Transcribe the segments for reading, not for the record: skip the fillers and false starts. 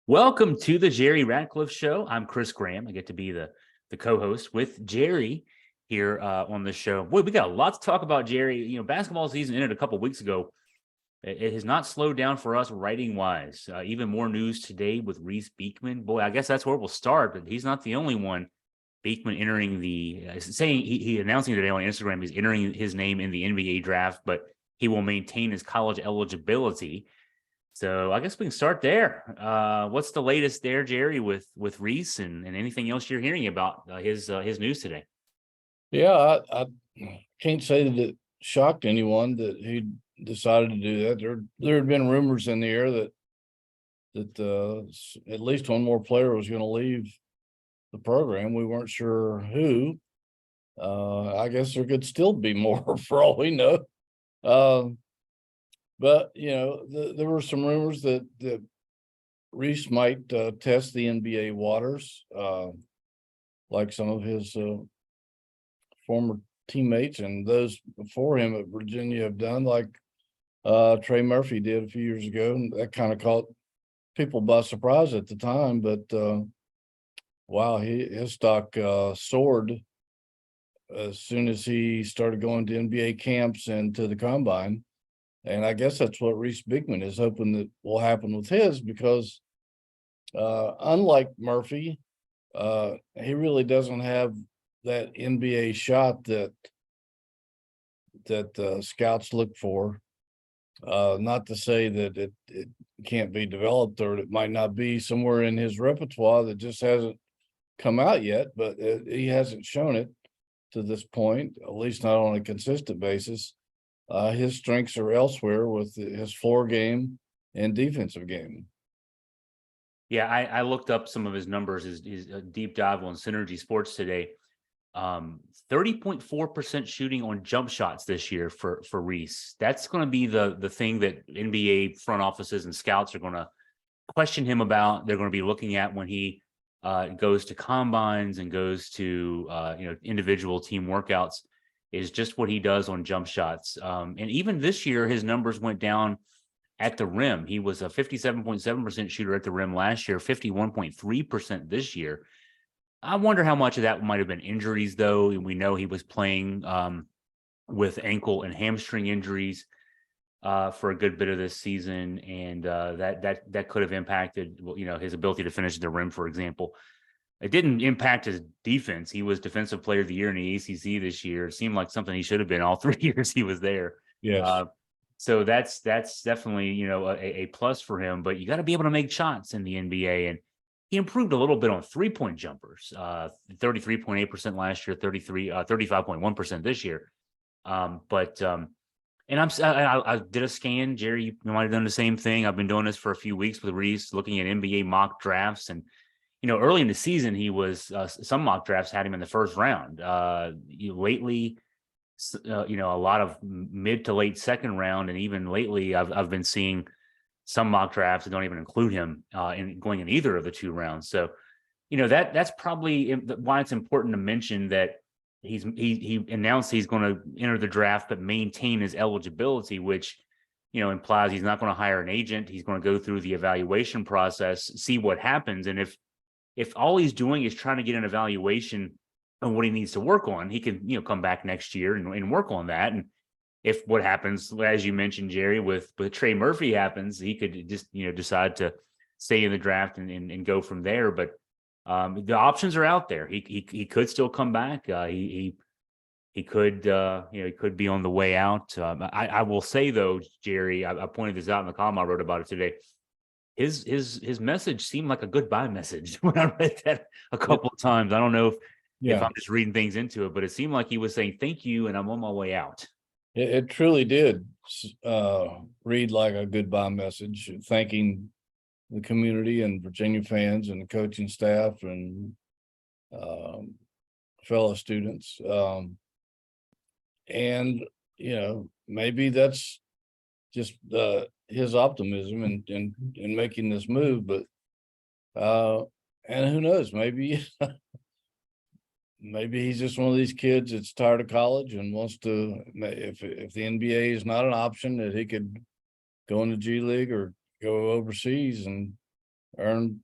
Welcome to the Jerry Ratcliffe Show. I'm Chris Graham. I get to be the co-host with Jerry here on the show. Boy, we got a lot to talk about, Jerry. You know, basketball season ended a couple weeks ago. It has not slowed down for us writing wise. Even more news today with Reece Beekman. Boy, I guess that's where we'll start, but he's not the only one. Beekman entering saying he announcing today on Instagram he's entering his name in the NBA draft, but he will maintain his college eligibility. So I guess we can start there. What's the latest there, Jerry, with Reese and anything else you're hearing about his news today? Yeah, I can't say that it shocked anyone that he decided to do that. There had been rumors in the air that at least one more player was going to leave the program. We weren't sure who. I guess there could still be more for all we know. But there were some rumors that Reese might test the NBA waters, like some of his former teammates and those before him at Virginia have done, like Trey Murphy did a few years ago, and that kind of caught people by surprise at the time. But wow, his stock soared as soon as he started going to NBA camps and to the combine. And I guess that's what Reece Beekman is hoping that will happen with his, because unlike Murphy, he really doesn't have that NBA shot that scouts look for. Not to say that it can't be developed, or it might not be somewhere in his repertoire that just hasn't come out yet, but he hasn't shown it to this point, at least not on a consistent basis. His strengths are elsewhere with his floor game and defensive game. Yeah, I looked up some of his numbers, his deep dive on Synergy Sports today. 30.4% shooting on jump shots this year for Reese. That's going to be the thing that NBA front offices and scouts are going to question him about. They're going to be looking at when he goes to combines and goes to individual team workouts, is just what he does on jump shots. And even this year, his numbers went down at the rim. He was a 57.7% shooter at the rim last year, 51.3% this year. I wonder how much of that might have been injuries, though. And we know he was playing with ankle and hamstring injuries for a good bit of this season, and that could have impacted, his ability to finish the rim, for example. It didn't impact his defense. He was Defensive Player of the Year in the ACC this year. It seemed like something he should have been all 3 years he was there. Yes. So that's definitely a plus for him. But you got to be able to make shots in the NBA, and he improved a little bit on 3-point jumpers. 33.8% last year, 35.1% this year. And I did a scan. Jerry, you might have done the same thing. I've been doing this for a few weeks with Reese, looking at NBA mock drafts, and early in the season, he was some mock drafts had him in the first round. Lately, a lot of mid to late second round, and even lately, I've been seeing some mock drafts that don't even include him in going in either of the two rounds. So, that's probably why it's important to mention that he announced he's going to enter the draft but maintain his eligibility, which implies he's not going to hire an agent. He's going to go through the evaluation process, see what happens, and if all he's doing is trying to get an evaluation on what he needs to work on, he can, come back next year and work on that. And if what happens, as you mentioned, Jerry, with Trey Murphy happens, he could just, decide to stay in the draft and go from there. But the options are out there. He could still come back. He could, he could be on the way out. I will say, though, Jerry, I pointed this out in the column I wrote about it today. His message seemed like a goodbye message when I read that a couple of times. I don't know if I'm just reading things into it, but it seemed like he was saying thank you and I'm on my way out. It truly did read like a goodbye message, thanking the community and Virginia fans and the coaching staff and fellow students. And maybe that's just his optimism in making this move, but and who knows, maybe maybe he's just one of these kids that's tired of college and wants to, if the NBA is not an option, that he could go in the G League or go overseas and earn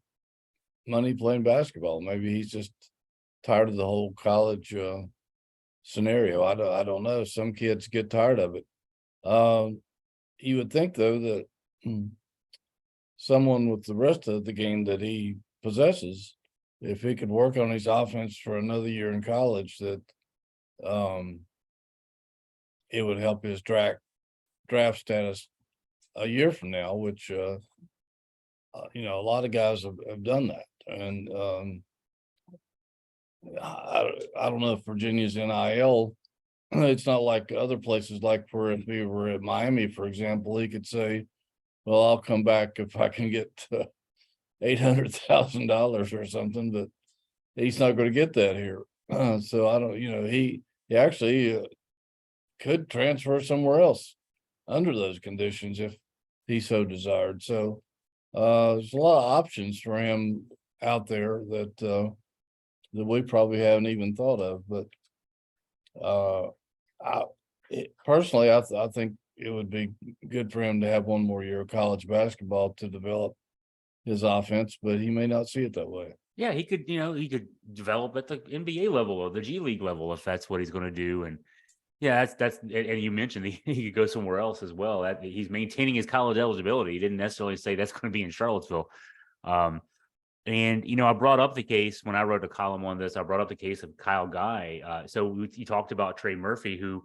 money playing basketball. Maybe he's just tired of the whole college scenario. I don't know. Some kids get tired of it. You would think though that someone with the rest of the game that he possesses, if he could work on his offense for another year in college, that it would help his draft status a year from now, which a lot of guys have done that. And I don't know if Virginia's NIL, it's not like other places, like for if we were at Miami, for example, he could say, well, I'll come back if I can get $800,000 or something, but he's not going to get that here. So I don't, he actually could transfer somewhere else under those conditions if he so desired. So there's a lot of options for him out there that we probably haven't even thought of. But personally, I think it would be good for him to have one more year of college basketball to develop his offense, but he may not see it that way. Yeah, he could develop at the NBA level or the G League level if that's what he's going to do. And yeah, and you mentioned he could go somewhere else as well. That he's maintaining his college eligibility. He didn't necessarily say that's going to be in Charlottesville. And I brought up the case when I wrote a column on this. I brought up the case of Kyle Guy. So you talked about Trey Murphy, who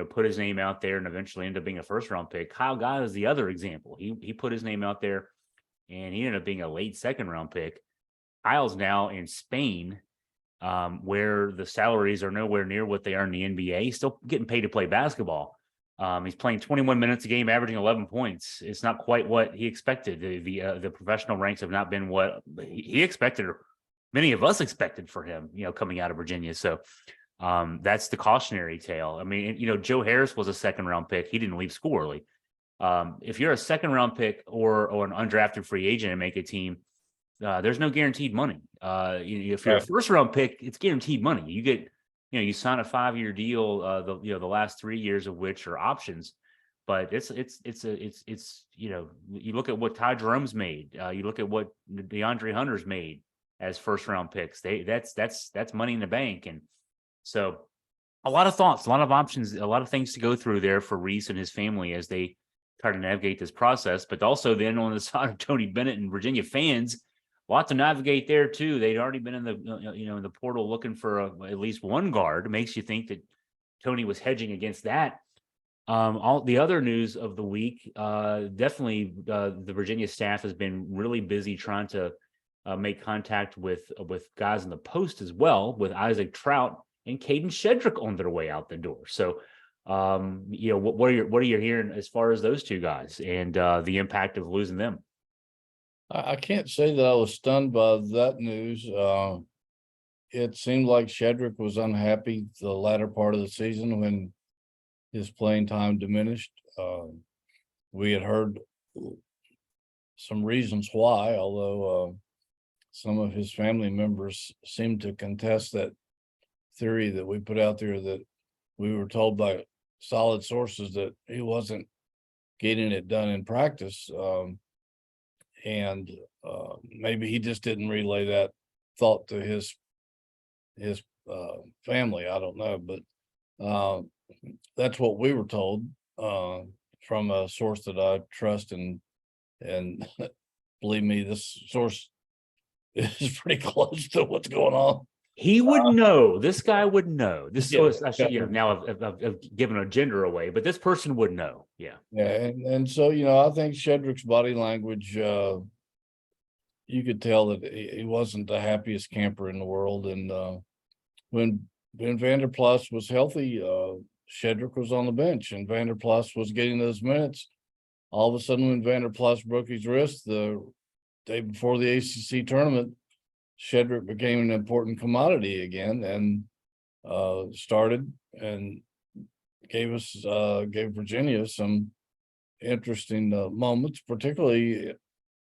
put his name out there and eventually ended up being a first-round pick. Kyle Guy is the other example. He put his name out there, and he ended up being a late second-round pick. Kyle's now in Spain, where the salaries are nowhere near what they are in the NBA. He's still getting paid to play basketball. He's playing 21 minutes a game, averaging 11 points. It's not quite what he expected. The professional ranks have not been what he expected, or many of us expected for him, coming out of Virginia. So that's the cautionary tale. I mean, Joe Harris was a second-round pick. He didn't leave school early. If you're a second-round pick or an undrafted free agent and make a team, there's no guaranteed money. If you're a first-round pick, it's guaranteed money. You get, you sign a 5-year deal, the last 3 years of which are options. But it's you look at what Ty Jerome's made. You look at what DeAndre Hunter's made as first-round picks. That's money in the bank. And so a lot of thoughts, a lot of options, a lot of things to go through there for Reese and his family as they try to navigate this process. But also then on the side of Tony Bennett and Virginia fans, a lot to navigate there too. They'd already been in the in the portal looking for at least one guard. It makes you think that Tony was hedging against that. All the other news of the week, definitely the Virginia staff has been really busy trying to make contact with guys in the post as well, with Isaac Traudt and Kadin Shedrick on their way out the door. So what are you hearing as far as those two guys and the impact of losing them? I can't say that I was stunned by that news. It seemed like Shedrick was unhappy the latter part of the season when his playing time diminished. We had heard some reasons why, although some of his family members seemed to contest that theory that we put out there, that we were told by solid sources that he wasn't getting it done in practice. And maybe he just didn't relay that thought to his family. I don't know, but that's what we were told from a source that I trust, and believe me, this source is pretty close to what's going on. He would know. This guy would know. This source, I should, yeah. Now I've given a gender away, but this person would know. Yeah. Yeah, and so I think Shedrick's body language, you could tell that he wasn't the happiest camper in the world. And when Vanderplas was healthy, Shedrick was on the bench, and Vanderplas was getting those minutes. All of a sudden, when Vanderplas broke his wrist the day before the ACC tournament, Shedrick became an important commodity again, and started and gave Virginia some interesting moments, particularly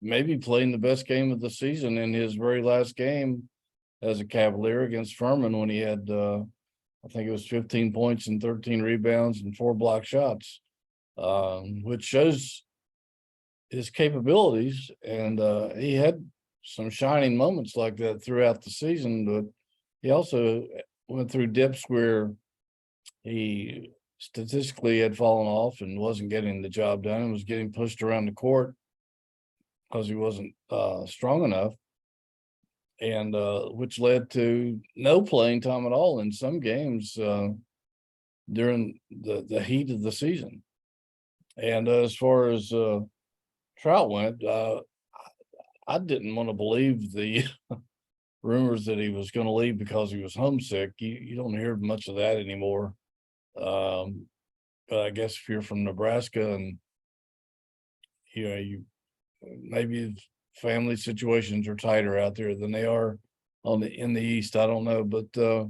maybe playing the best game of the season in his very last game as a Cavalier against Furman, when he had I think it was 15 points and 13 rebounds and 4 block shots, which shows his capabilities. And he had some shining moments like that throughout the season, but he also went through dips where he statistically had fallen off and wasn't getting the job done and was getting pushed around the court because he wasn't strong enough, and which led to no playing time at all in some games during the heat of the season. And as far as Traudt went, I didn't want to believe the rumors that he was going to leave because he was homesick. You don't hear much of that anymore. But I guess if you're from Nebraska and you maybe family situations are tighter out there than they are in the East. I don't know, but to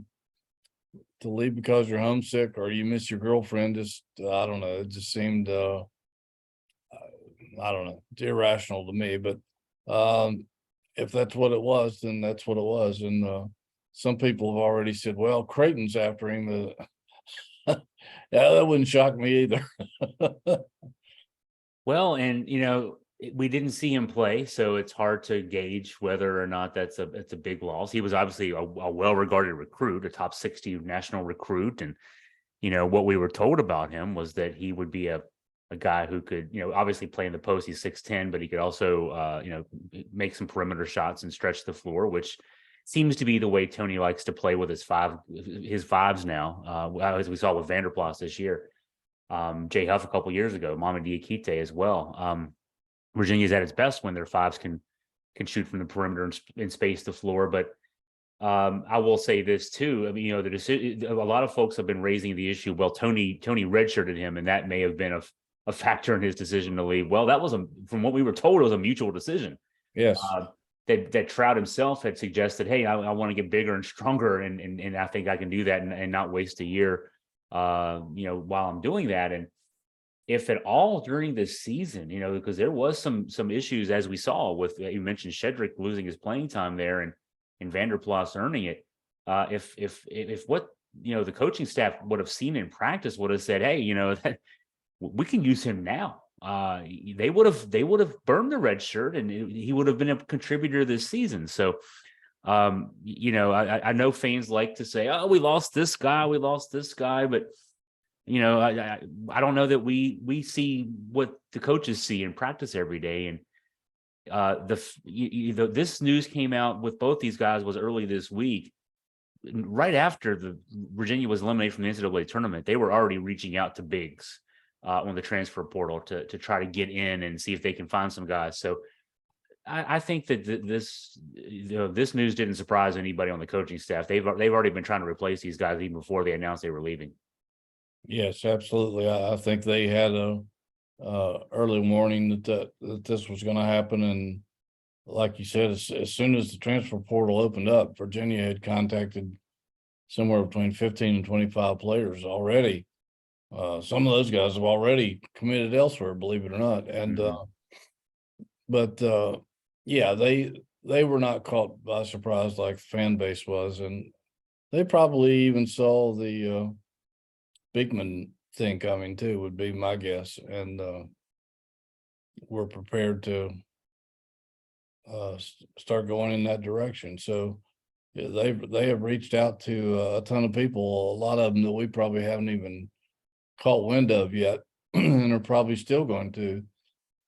leave because you're homesick or you miss your girlfriend, I don't know. It just seemed I don't know. It's irrational to me, but if that's what it was, then that's what it was. And some people have already said, well, Creighton's after him. Yeah, that wouldn't shock me either. Well, and we didn't see him play, so it's hard to gauge whether or not it's a big loss. He was obviously a well-regarded recruit, a top 60 national recruit, and what we were told about him was that he would be a guy who could obviously play in the post. He's 6'10", but he could also make some perimeter shots and stretch the floor, which seems to be the way Tony likes to play with his fives now, as we saw with Vanderplas this year. Jay Huff a couple years ago, Mama Diakite as well. Virginia's at its best when their fives can shoot from the perimeter and space the floor. But I will say this too. I mean, the decision. A lot of folks have been raising the issue. Well, Tony redshirted him, and that may have been a factor in his decision to leave. Well, that was from what we were told, it was a mutual decision. Yes. That Traudt himself had suggested, hey, I want to get bigger and stronger, and I think I can do that and not waste a year. While I'm doing that. And if at all during this season, because there was some issues, as we saw with, you mentioned Shedrick losing his playing time there and Vanderplas earning it. If what, the coaching staff would have seen in practice would have said, hey, that we can use him now. They would have burned the red shirt and he would have been a contributor this season. So, I know fans like to say, oh, we lost this guy, but I don't know that we see what the coaches see in practice every day. And this news came out with both these guys was early this week, right after the Virginia was eliminated from the NCAA tournament. They were already reaching out to bigs on the transfer portal to try to get in and see if they can find some guys. So I think that this news didn't surprise anybody on the coaching staff. They've already been trying to replace these guys even before they announced they were leaving. Yes, absolutely. I think they had a early warning that this was going to happen, and like you said, as soon as the transfer portal opened up, Virginia had contacted somewhere between 15 and 25 players already. Some of those guys have already committed elsewhere, believe it or not, and but yeah, they were not caught by surprise like the fan base was, and they probably even saw the Beekman thing coming too, would be my guess, and we're prepared to start going in that direction. So yeah, they have reached out to a ton of people, a lot of them that we probably haven't even caught wind of yet, and are probably still going to.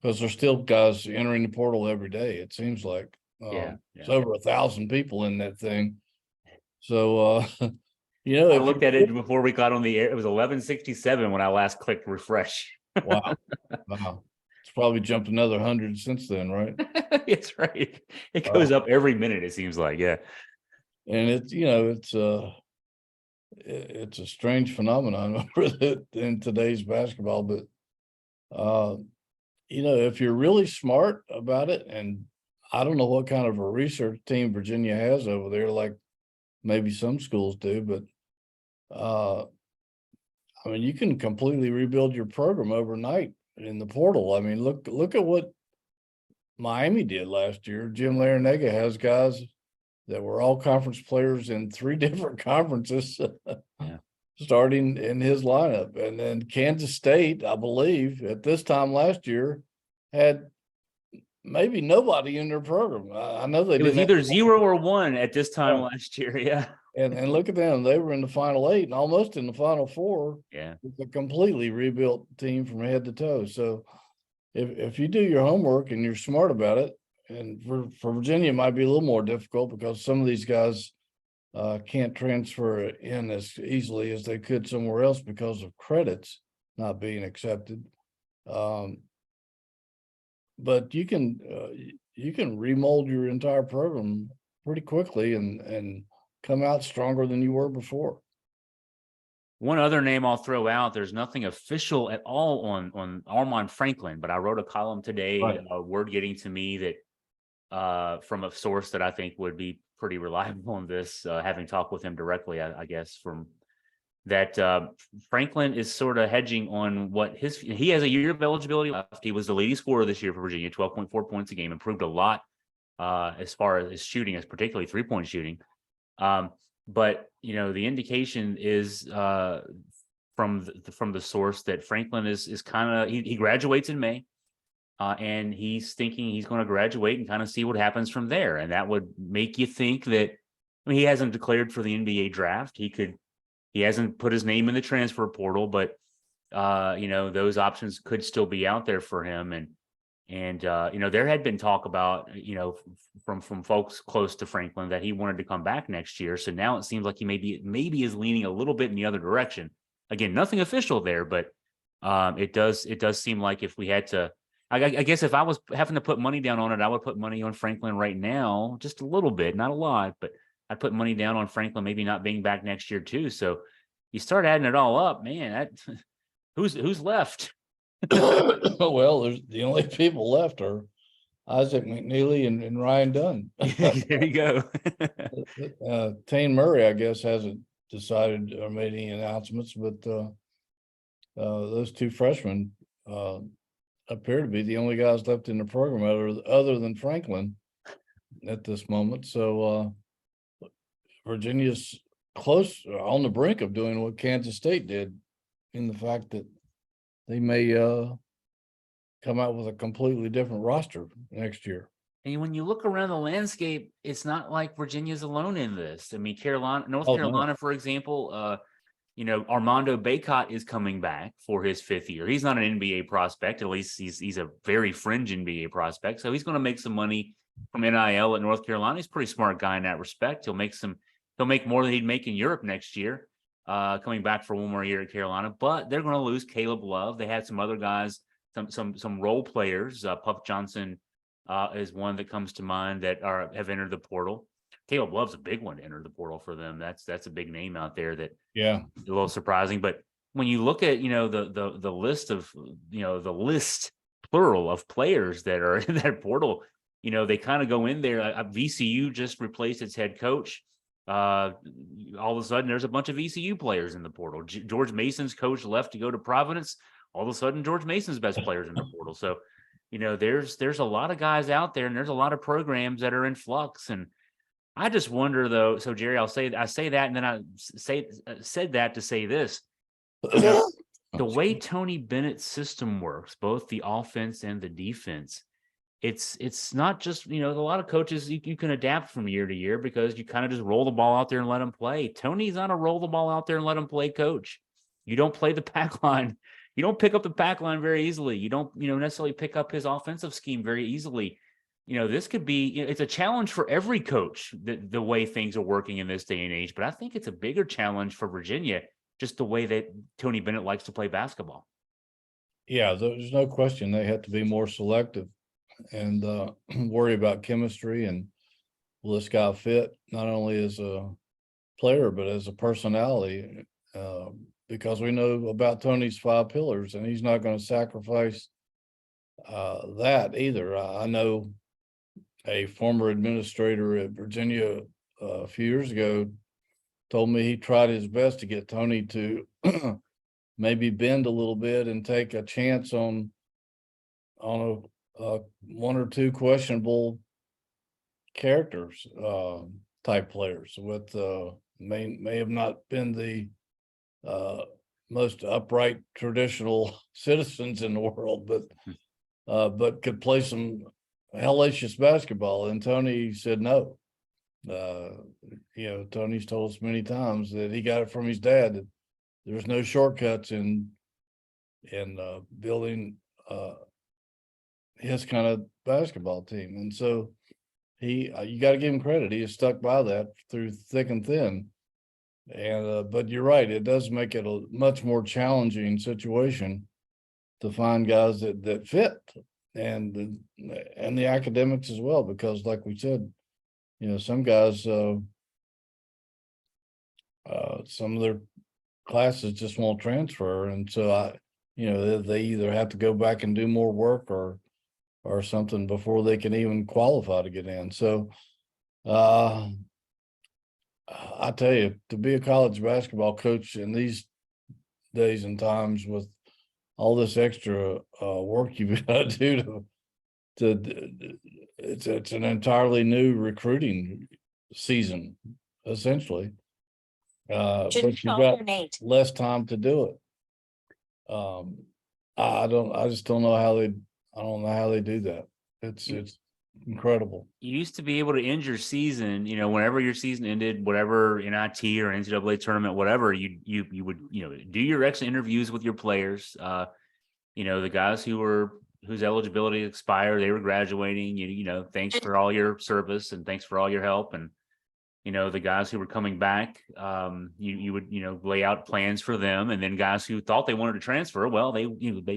Because there's still guys entering the portal every day. It seems like it's over 1,000 people in that thing. So, I looked at it before we got on the air. It was 1167 when I last clicked refresh. Wow. It's probably jumped another 100 since then, right? It's right. It goes up every minute, it seems like. Yeah. And it's a strange phenomenon in today's basketball, but if you're really smart about it, and I don't know what kind of a research team Virginia has over there, like maybe some schools do, but I mean, you can completely rebuild your program overnight in the portal. I mean, look at what Miami did last year. Jim Larinaga has guys that were all conference players in 3 different conferences. Yeah. Starting in his lineup. And then Kansas State, I believe, at this time last year, had maybe nobody in their program. I know they It was didn't either have, 0 or 1 at this time yeah. last year. Yeah. And look at them. They were in the final 8 and almost in the final 4 Yeah. with a completely rebuilt team from head to toe. So if you do your homework and you're smart about it, and for Virginia, it might be a little more difficult because some of these guys can't transfer in as easily as they could somewhere else because of credits not being accepted. But you can remold your entire program pretty quickly and come out stronger than you were before. One other name I'll throw out, there's nothing official at all on Armand Franklin, but I wrote a column today, Right. word getting to me that from a source that I think would be pretty reliable on this, having talked with him directly, I guess, from that Franklin is sort of hedging on what he has a year of eligibility left. He was the leading scorer this year for Virginia, 12.4 points a game, improved a lot as far as his shooting, as particularly 3-point shooting. But the indication is from the source that Franklin is kind of he graduates in May, and he's thinking he's going to graduate and kind of see what happens from there, and that would make you think that he hasn't declared for the NBA draft. He hasn't put his name in the transfer portal, but those options could still be out there for him, and there had been talk about, from folks close to Franklin that he wanted to come back next year. So now it seems like he maybe is leaning a little bit in the other direction. Again, nothing official there, but it does seem like if we had to, I guess if I was having to put money down on it, I would put money on Franklin right now, just a little bit, not a lot, but I'd put money down on Franklin maybe not being back next year too. So you start adding it all up, man, who's left? Well, there's the only people left are Isaac McNeely and Ryan Dunn. There you go. Tane Murray, I guess, hasn't decided or made any announcements, but those two freshmen appear to be the only guys left in the program other than Franklin at this moment. So Virginia's close on the brink of doing what Kansas State did, in the fact that they may come out with a completely different roster next year. And when you look around the landscape, it's not like Virginia's alone in this. I mean, North Oh, Carolina, no. for example, Armando Bacot is coming back for his 5th year. He's not an NBA prospect. At least he's a very fringe NBA prospect. So he's going to make some money from NIL at North Carolina. He's a pretty smart guy in that respect. He'll make more than he'd make in Europe next year, coming back for one more year at Carolina. But they're going to lose Caleb Love. They had some other guys, some role players. Puff Johnson is one that comes to mind that have entered the portal. Caleb Love's a big one to enter the portal for them. That's a big name out there that Yeah, a little surprising. But when you look at the list of the list plural of players that are in that portal, they kind of go in there. VCU just replaced its head coach. All of a sudden, there's a bunch of VCU players in the portal. George Mason's coach left to go to Providence. All of a sudden, George Mason's best players in the portal. So, there's a lot of guys out there, and there's a lot of programs that are in flux. And I just wonder, though. So, Jerry, I say that, and then I said that to say this. The way Tony Bennett's system works, both the offense and the defense, it's not just, a lot of coaches you can adapt from year to year because you kind of just roll the ball out there and let them play. Tony's not a roll the ball out there and let them play coach. You don't play the pack line. You don't pick up the pack line very easily. You don't, necessarily pick up his offensive scheme very easily. This could be, it's a challenge for every coach, the way things are working in this day and age. But I think it's a bigger challenge for Virginia, just the way that Tony Bennett likes to play basketball. Yeah, there's no question they have to be more selective and worry about chemistry and will this guy fit not only as a player but as a personality, because we know about Tony's 5 pillars and he's not going to sacrifice that either. I know a former administrator at Virginia a few years ago told me he tried his best to get Tony to maybe bend a little bit and take a chance on a 1 or 2 questionable characters, type players with may have not been the most upright traditional citizens in the world, but could play some hellacious basketball, and Tony said no. Tony's told us many times that he got it from his dad, that there's no shortcuts in building his kind of basketball team. And so you got to give him credit. He has stuck by that through thick and thin. And but you're right, it does make it a much more challenging situation to find guys that fit, and the academics as well, because like we said, some guys, some of their classes just won't transfer, and so they either have to go back and do more work or something before they can even qualify to get in. So I tell you, to be a college basketball coach in these days and times with all this extra work you've got to do it's an entirely new recruiting season, essentially. But you've got less time to do it. I just don't know how they do that. It's incredible. You used to be able to end your season, whenever your season ended, whatever NIT or NCAA tournament, whatever, you would, do your exit interviews with your players. The guys whose eligibility expired, they were graduating, thanks for all your service and thanks for all your help. And, the guys who were coming back, you would, lay out plans for them. And then guys who thought they wanted to transfer, well, they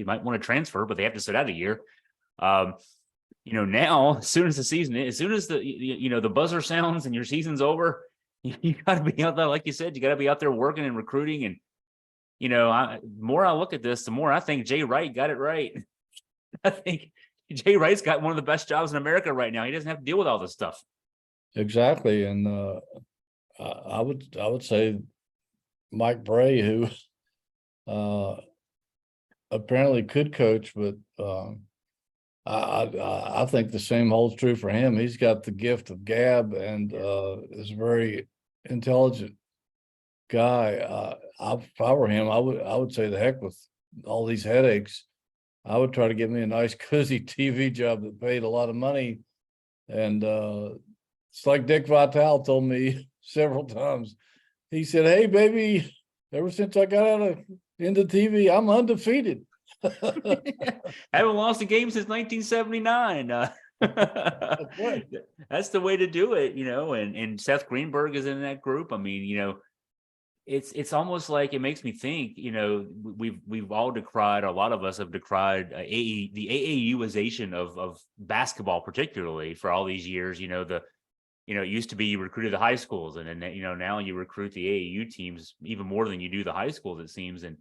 might want to transfer, but they have to sit out a year. Now, as soon as the buzzer sounds and your season's over, you got to be out there. Like you said, you got to be out there working and recruiting. And, the more I look at this, the more I think Jay Wright got it right. I think Jay Wright's got one of the best jobs in America right now. He doesn't have to deal with all this stuff. Exactly. And I would say Mike Bray, who apparently could coach, but I think the same holds true for him. He's got the gift of gab and is a very intelligent guy. If I were him, I would say the heck with all these headaches. I would try to get me a nice cozy TV job that paid a lot of money. And it's like Dick Vitale told me several times. He said, "Hey, baby, ever since I got into TV, I'm undefeated." Haven't lost a game since 1979. That's the way to do it, and Seth Greenberg is in that group. I mean, it's almost like, it makes me think, we've all decried, a lot of us have decried the AAUization of basketball, particularly for all these years. It used to be you recruited the high schools, and then now you recruit the AAU teams even more than you do the high schools, it seems. And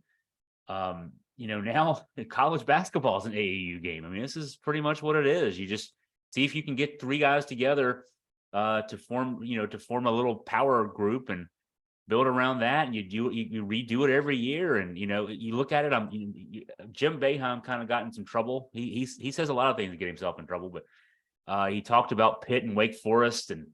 now college basketball is an AAU game. I mean, this is pretty much what it is. You just see if you can get three guys together to form a little power group and build around that. And you redo it every year. And, you look at it, Jim Boeheim kind of got in some trouble. He says a lot of things to get himself in trouble, but he talked about Pitt and Wake Forest. And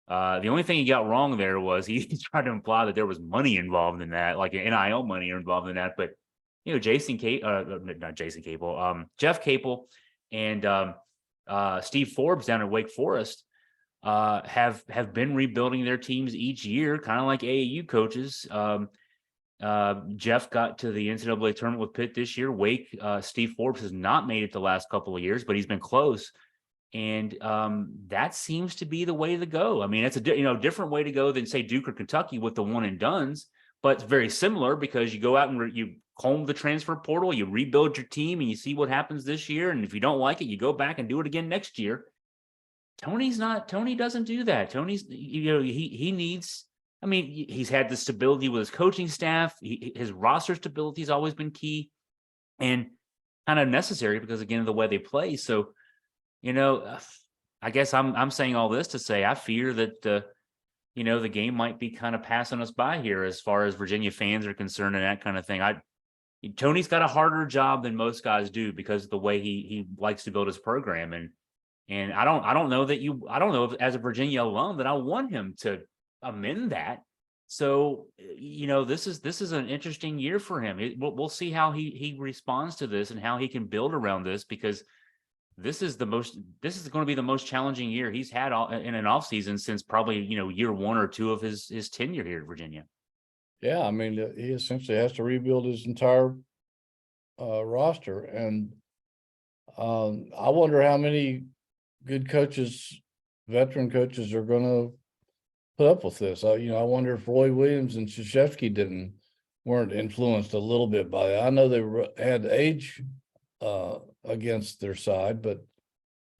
the only thing he got wrong there was he tried to imply that there was money involved in that, like an NIL money involved in that. But Jeff Capel and Steve Forbes down at Wake Forest have been rebuilding their teams each year, kind of like AAU coaches. Jeff got to the NCAA tournament with Pitt this year. Steve Forbes has not made it the last couple of years, but he's been close. And that seems to be the way to go. I mean, it's a different way to go than, say, Duke or Kentucky with the one and dones, but it's very similar because you go out and you comb the transfer portal, you rebuild your team, and you see what happens this year. And if you don't like it, you go back and do it again next year. Tony doesn't do that. Tony's, he needs, I mean, he's had the stability with his coaching staff. His roster stability has always been key and kind of necessary because, again, of the way they play. So, I guess I'm saying all this to say I fear that the game might be kind of passing us by here as far as Virginia fans are concerned and that kind of thing. Tony's got a harder job than most guys do because of the way he likes to build his program. And I don't know if as a Virginia alum that I want him to amend that. So, this is an interesting year for him. We'll see how he responds to this and how he can build around this, because this is going to be the most challenging year he's had in an offseason since probably, year one or two of his tenure here at Virginia. Yeah, I mean, he essentially has to rebuild his entire roster, and I wonder how many good coaches, veteran coaches, are going to put up with this. I wonder if Roy Williams and Krzyzewski weren't influenced a little bit by it. I know they had age against their side, but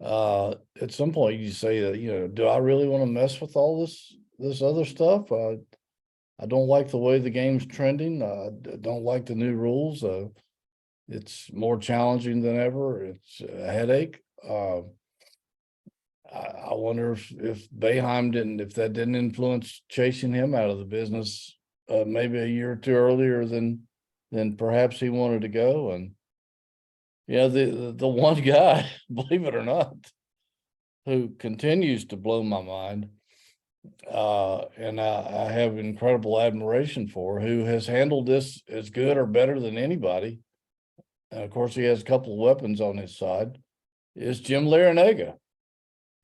at some point you say that, do I really want to mess with all this other stuff? I don't like the way the game's trending. I don't like the new rules. It's more challenging than ever. It's a headache. I wonder if Boeheim if that didn't influence chasing him out of the business maybe a year or two earlier than perhaps he wanted to go. And the one guy, believe it or not, who continues to blow my mind, and I have incredible admiration for, who has handled this as good or better than anybody. And of course, he has a couple of weapons on his side, is Jim Larrañaga,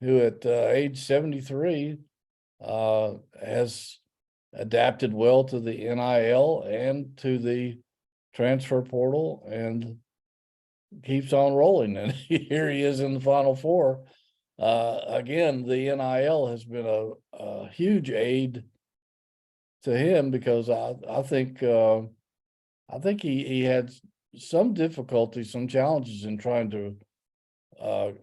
who at age 73 has adapted well to the NIL and to the transfer portal and keeps on rolling. And here he is in the Final Four. Again, the NIL has been a huge aid to him, because I think he had some difficulty, some challenges in trying to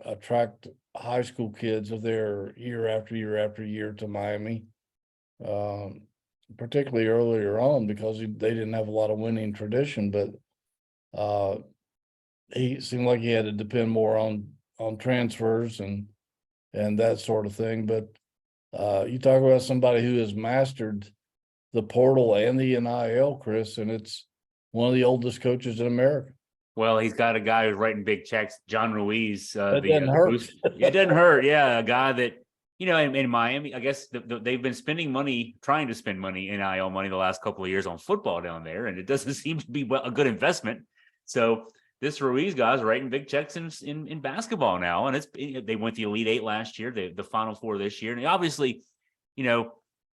attract high school kids of their year after year after year to Miami, particularly earlier on, because they didn't have a lot of winning tradition. But he seemed like he had to depend more on transfers and that sort of thing. But you talk about somebody who has mastered the portal and the NIL, Chris, and it's one of the oldest coaches in America. Well, he's got a guy who's writing big checks, John Ruiz. That doesn't hurt. It doesn't hurt. Yeah, a guy that, in Miami, I guess they've been trying to spend money, NIL money, the last couple of years on football down there, and it doesn't seem to be a good investment. So this Ruiz guy's writing big checks in basketball now, and they went the Elite Eight last year, the Final Four this year, and obviously,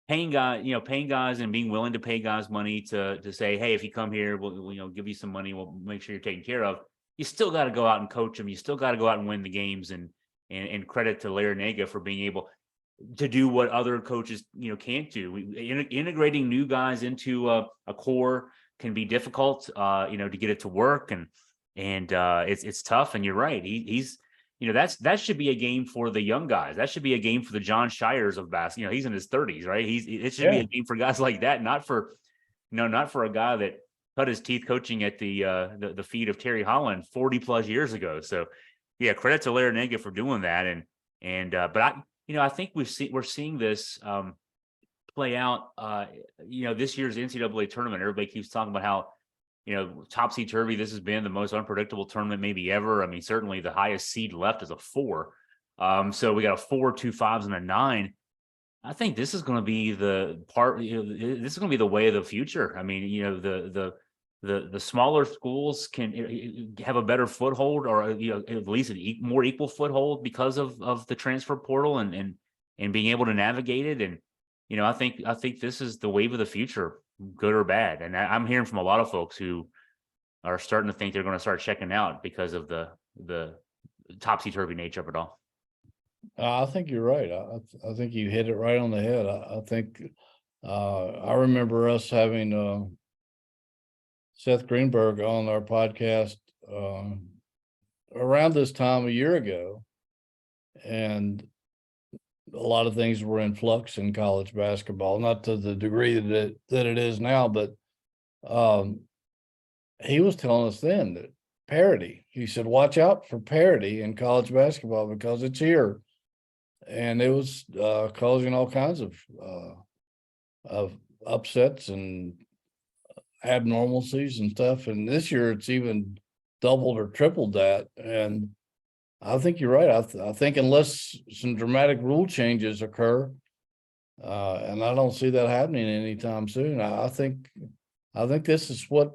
paying guys and being willing to pay guys money to say, hey, if you come here, we'll give you some money, we'll make sure you're taken care of. You still got to go out and coach them. You still got to go out and win the games, and credit to Larrañaga for being able to do what other coaches can't do. Integrating new guys into a core can be difficult, to get it to work, and it's tough. And you're right, he's that should be a game for the young guys. That should be a game for the John Shires of basketball. He's in his 30s, right? It should be a game for guys like that, not for a guy that cut his teeth coaching at the feet of Terry Holland 40 plus years ago. So yeah, credit to Larrañaga for doing that. But I think we're seeing this play out. This year's NCAA tournament, everybody keeps talking about how topsy-turvy this has been, the most unpredictable tournament maybe ever. I mean, certainly the highest seed left is a 4. So we got a 4, 2 5s, and a 9. I think this is going to be the part. This is going to be the way of the future. I mean, the smaller schools can have a better foothold, or at least more equal foothold, because of the transfer portal and being able to navigate it. And I think this is the wave of the future, good or bad. And I'm hearing from a lot of folks who are starting to think they're going to start checking out because of the topsy-turvy nature of it all. I think you're right. I think you hit it right on the head. I think I remember us having Seth Greenberg on our podcast around this time a year ago, and a lot of things were in flux in college basketball, not to the degree that it is now, but he was telling us then that parity, he said, watch out for parity in college basketball because it's here. And it was causing all kinds of upsets and abnormalities and stuff. And this year it's even doubled or tripled that. And I think you're right. I think unless some dramatic rule changes occur, and I don't see that happening anytime soon, I think this is what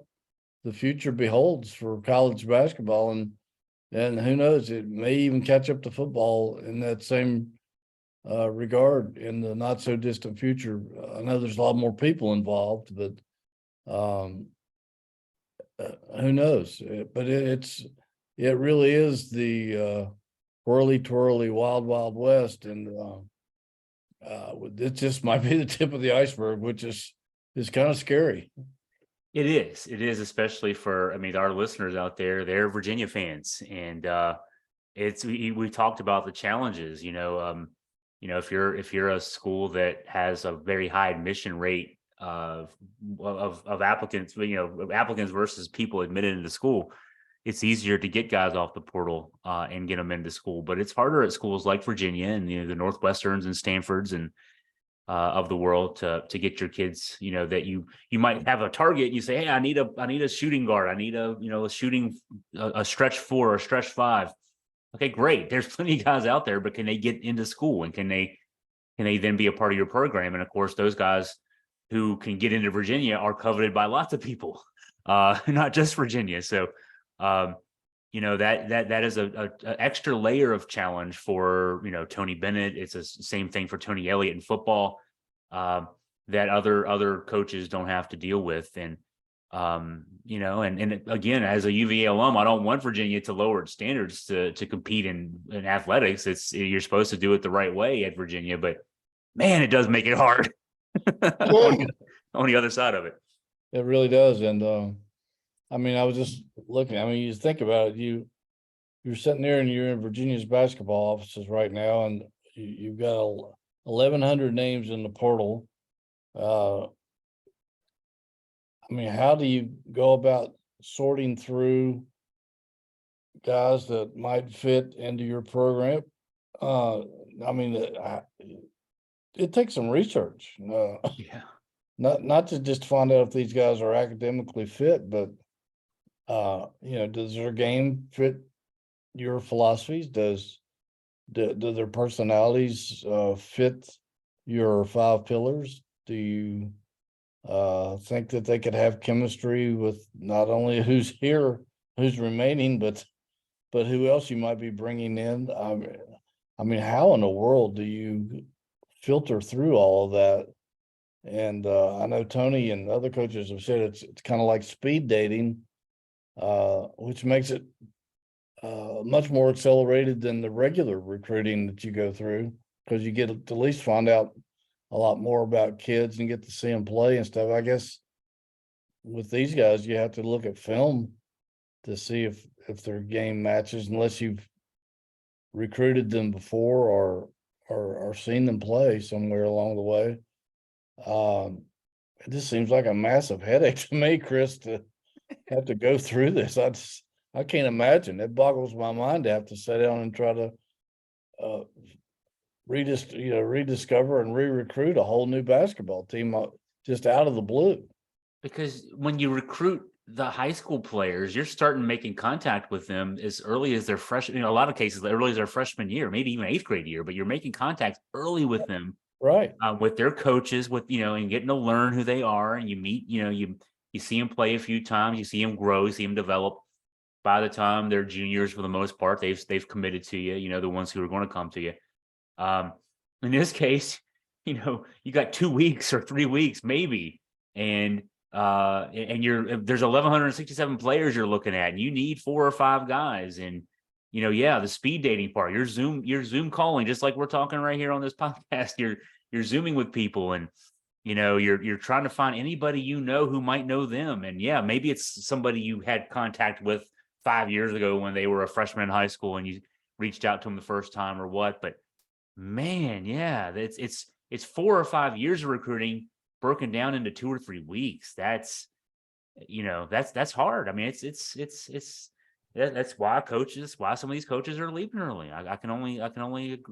the future beholds for college basketball. And And who knows, it may even catch up to football in that same regard in the not so distant future. I know there's a lot more people involved, but who knows? But it really is the whirly twirly wild wild west, and it just might be the tip of the iceberg, which is kind of scary. It is, especially for, I mean, our listeners out there, they're Virginia fans. And we talked about the challenges, if you're a school that has a very high admission rate of applicants, applicants versus people admitted into school, it's easier to get guys off the portal and get them into school. But it's harder at schools like Virginia and the Northwesterns and Stanfords and of the world to get your kids, that you might have a target and you say, hey, I need a shooting guard. I need a shooting, a stretch 4 or stretch 5. Okay, great. There's plenty of guys out there, but can they get into school, and can they then be a part of your program? And of course, those guys who can get into Virginia are coveted by lots of people, not just Virginia. So, that is a extra layer of challenge for, Tony Bennett. It's the same thing for Tony Elliott in football, that other coaches don't have to deal with. And, and again, as a UVA alum, I don't want Virginia to lower its standards to compete in athletics. You're supposed to do it the right way at Virginia, but man, it does make it hard on the other side of it. It really does. And I mean, I was just looking. I mean, you think about it. You're sitting there and you're in Virginia's basketball offices right now, and you've got 1,100 names in the portal. I mean, how do you go about sorting through guys that might fit into your program? I mean, it takes some research. Yeah. Not to just find out if these guys are academically fit, but does their game fit your philosophies? Do their personalities fit your 5 pillars? Do you think that they could have chemistry with not only who's here, who's remaining, but who else you might be bringing in? I mean, how in the world do you filter through all of that? And I know Tony and other coaches have said it's kind of like speed dating, which makes it much more accelerated than the regular recruiting that you go through, because you get to at least find out a lot more about kids and get to see them play and stuff. I guess with these guys, you have to look at film to see if their game matches, unless you've recruited them before or seen them play somewhere along the way. It just seems like a massive headache to me, Chris, to have to go through this. I can't imagine. It boggles my mind to have to sit down and try to rediscover and re-recruit a whole new basketball team just out of the blue. Because when you recruit the high school players, you're starting making contact with them as early as their freshman, a lot of cases, as early as their freshman year, maybe even 8th grade year, but you're making contact early with them. Right. With their coaches, and getting to learn who they are, and you meet, you see them play a few times, you see them grow, you see them develop. By the time they're juniors, for the most part, they've committed to you, the ones who are going to come to you. In this case, you got 2 weeks or 3 weeks, maybe. And there's 1,167 players you're looking at, and you need 4 or 5 guys. And, the speed dating part, you're Zoom calling, just like we're talking right here on this podcast. You're Zooming with people, and, you're trying to find anybody, who might know them. And yeah, maybe it's somebody you had contact with 5 years ago when they were a freshman in high school and you reached out to them the first time or what. But man, yeah, it's 4 or 5 years of recruiting broken down into 2 or 3 weeks. That's hard. I mean, that's why some of these coaches are leaving early. I can only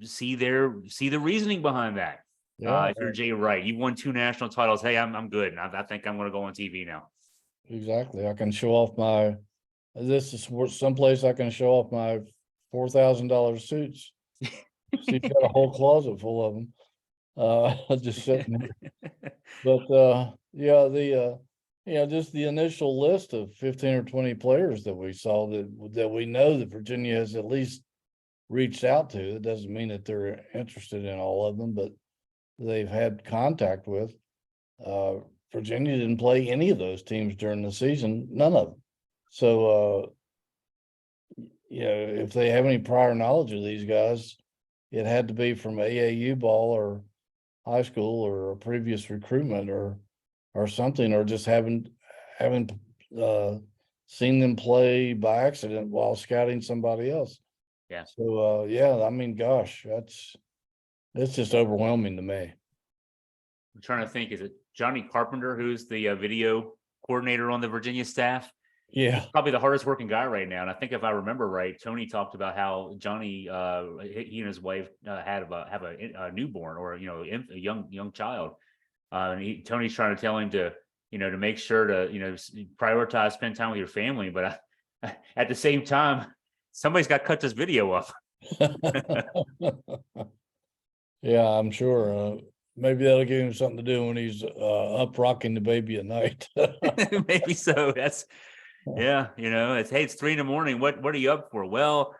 see the reasoning behind that. Yeah. If you're Jay Wright, you've won 2 national titles. Hey, I'm good. I think I'm going to go on TV now. Exactly. I can show off this is someplace I can show off my $4,000 suits. She's got a whole closet full of them. Just sitting there. But just the initial list of 15 or 20 players that we saw that we know that Virginia has at least reached out to. It doesn't mean that they're interested in all of them, but they've had contact with. Virginia didn't play any of those teams during the season, none of them. So, if they have any prior knowledge of these guys, it had to be from AAU ball or high school or a previous recruitment or something, or just having seen them play by accident while scouting somebody else. Yeah. So I mean, gosh, it's just overwhelming to me. I'm trying to think, is it Johnny Carpenter who's the video coordinator on the Virginia staff? Yeah. Probably the hardest working guy right now. And I think if I remember right, Tony talked about how Johnny, he and his wife have a newborn, or a young child. And Tony's trying to tell him to to make sure to prioritize, spend time with your family. But at the same time, somebody's got to cut this video off. Yeah, I'm sure. Maybe that'll give him something to do when he's up rocking the baby at night. Maybe so. That's it's 3 a.m. What are you up for? Well,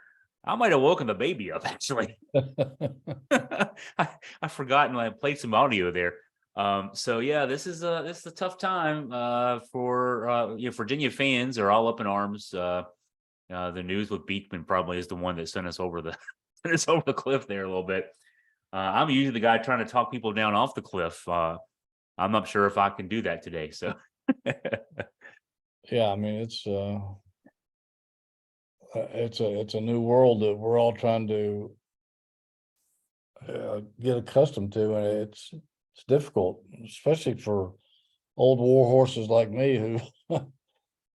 I might have woken the baby up actually. I've forgotten I played some audio there. So yeah, this is a tough time for Virginia fans are all up in arms. The news with Beekman probably is the one that sent us over the cliff there a little bit. I'm usually the guy trying to talk people down off the cliff. I'm not sure if I can do that today. So yeah, I mean it's a new world that we're all trying to get accustomed to, and it's difficult, especially for old war horses like me who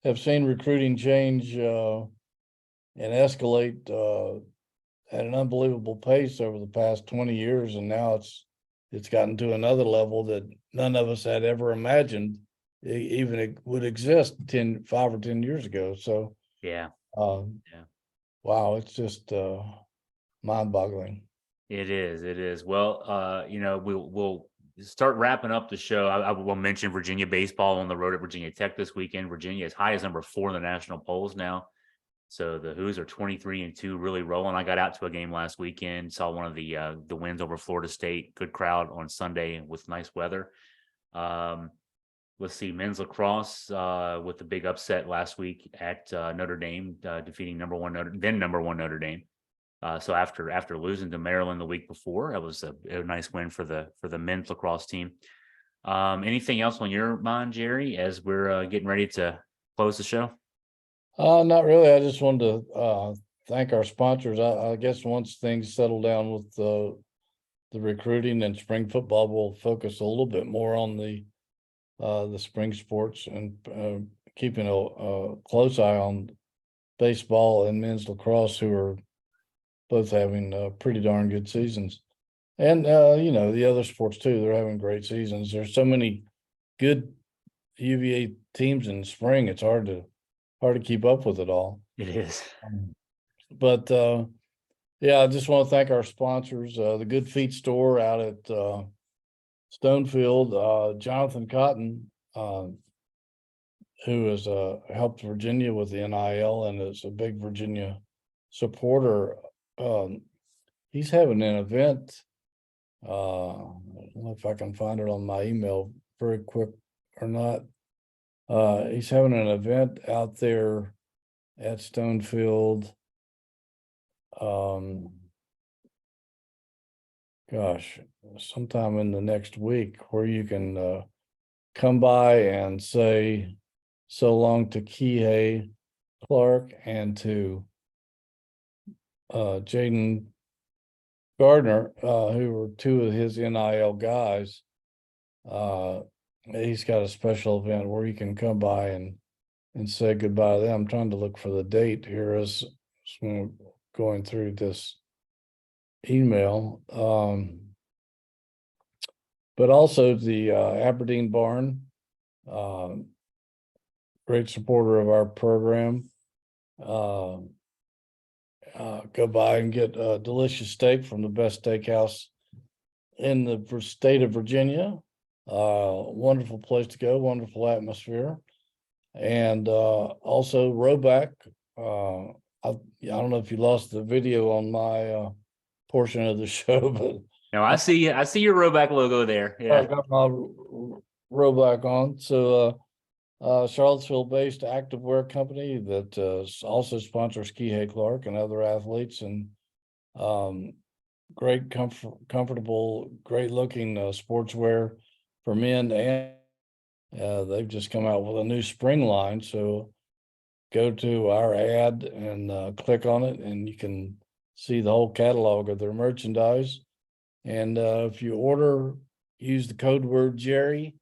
have seen recruiting change and escalate at an unbelievable pace over the past 20 years, and now it's gotten to another level that none of us had ever imagined even it would exist 5 or 10 years ago. So yeah. Wow, it's just mind-boggling. It is. Well, we'll start wrapping up the show. I will mention Virginia baseball on the road at Virginia Tech this weekend. Virginia is high as number 4 in the national polls now. So the Hoos are 23-2, really rolling. I got out to a game last weekend, saw one of the wins over Florida State. Good crowd on Sunday with nice weather. Let's see, men's lacrosse with the big upset last week at Notre Dame, defeating number one Notre Dame. So after losing to Maryland the week before, that was a nice win for the men's lacrosse team. Anything else on your mind, Jerry, as we're getting ready to close the show? Not really. I just wanted to thank our sponsors. I guess once things settle down with the recruiting and spring football, we'll focus a little bit more on the spring sports and keeping a close eye on baseball and men's lacrosse, who are both having pretty darn good seasons. And the other sports too, they're having great seasons. There's so many good UVA teams in the spring, it's hard to keep up with it all. It is. But I just want to thank our sponsors, the Good Feet store out at Stonefield, Jonathan Cotton, who has helped Virginia with the NIL and is a big Virginia supporter. He's having an event. I don't know if I can find it on my email very quick or not. He's having an event out there at Stonefield. Sometime in the next week, where you can come by and say so long to Kihei Clark and to Jaden Gardner, who were 2 of his NIL guys. He's got a special event where you can come by and say goodbye to them. I'm trying to look for the date here as we're going through this email. But also the Aberdeen Barn, great supporter of our program. Go by and get a delicious steak from the best steakhouse in the state of Virginia. Wonderful place to go, wonderful atmosphere. And also Roback. I don't know if you lost the video on my portion of the show, but Now I see your Roback logo there. I Yeah. got my Roback on. So Charlottesville-based activewear company that also sponsors Kihei Clark and other athletes, and great comfortable, great looking sportswear for men, and they've just come out with a new spring line. So go to our ad and click on it, and you can see the whole catalog of their merchandise. And if you order, use the code word Jerry,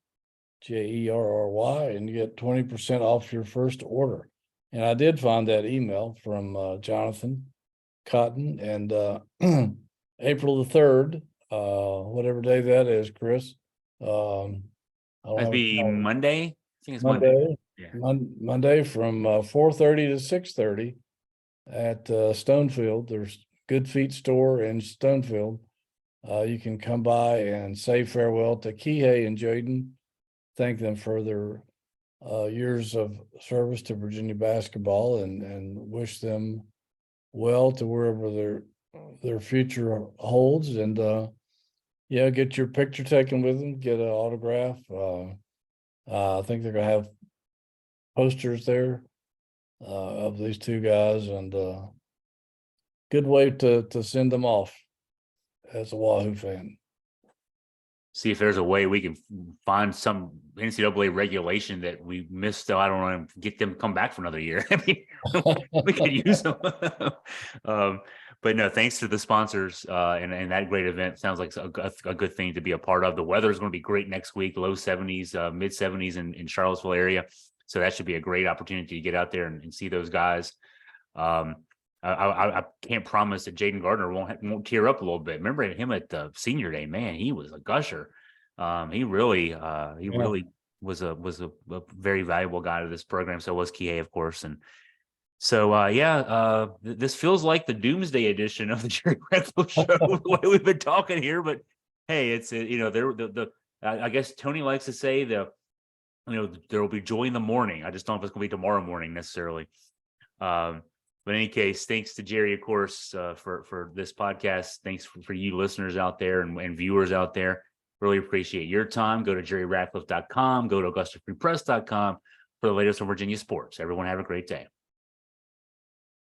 Jerry, and you get 20% off your first order. And I did find that email from Jonathan Cotton, and April the 3rd, whatever day that is, Chris. I don't Must have a be calendar. Monday. I think it's Monday. Monday, Yeah. Monday from 4:30 to 6:30 at Stonefield. There's Good Feet store in Stonefield. You can come by and say farewell to Kihei and Jaden. Thank them for their years of service to Virginia basketball, and wish them well to wherever their future holds. And yeah, get your picture taken with them, get an autograph. I think they're gonna have posters there of these two guys, and good way to send them off as a Wahoo fan. See if there's a way we can find some NCAA regulation that we missed. So I don't want to get them to come back for another year. I mean, we could use them. But no, thanks to the sponsors and that great event. Sounds like a good thing to be a part of. The weather is going to be great next week, low 70s, mid 70s in Charlottesville area. So that should be a great opportunity to get out there and see those guys. I can't promise that Jaden Gardner won't tear up a little bit. Remember him at the senior day, man, he was a gusher. He really was a very valuable guy to this program. So was Kihei, of course. And so, this feels like the Doomsday edition of the Jerry Ratcliffe show, the way we've been talking here, but hey, it's, I guess Tony likes to say there will be joy in the morning. I just don't know if it's going to be tomorrow morning necessarily. But in any case, thanks to Jerry, of course, for this podcast. Thanks for you listeners out there and viewers out there. Really appreciate your time. Go to jerryratcliffe.com. Go to augustafreepress.com for the latest on Virginia sports. Everyone have a great day.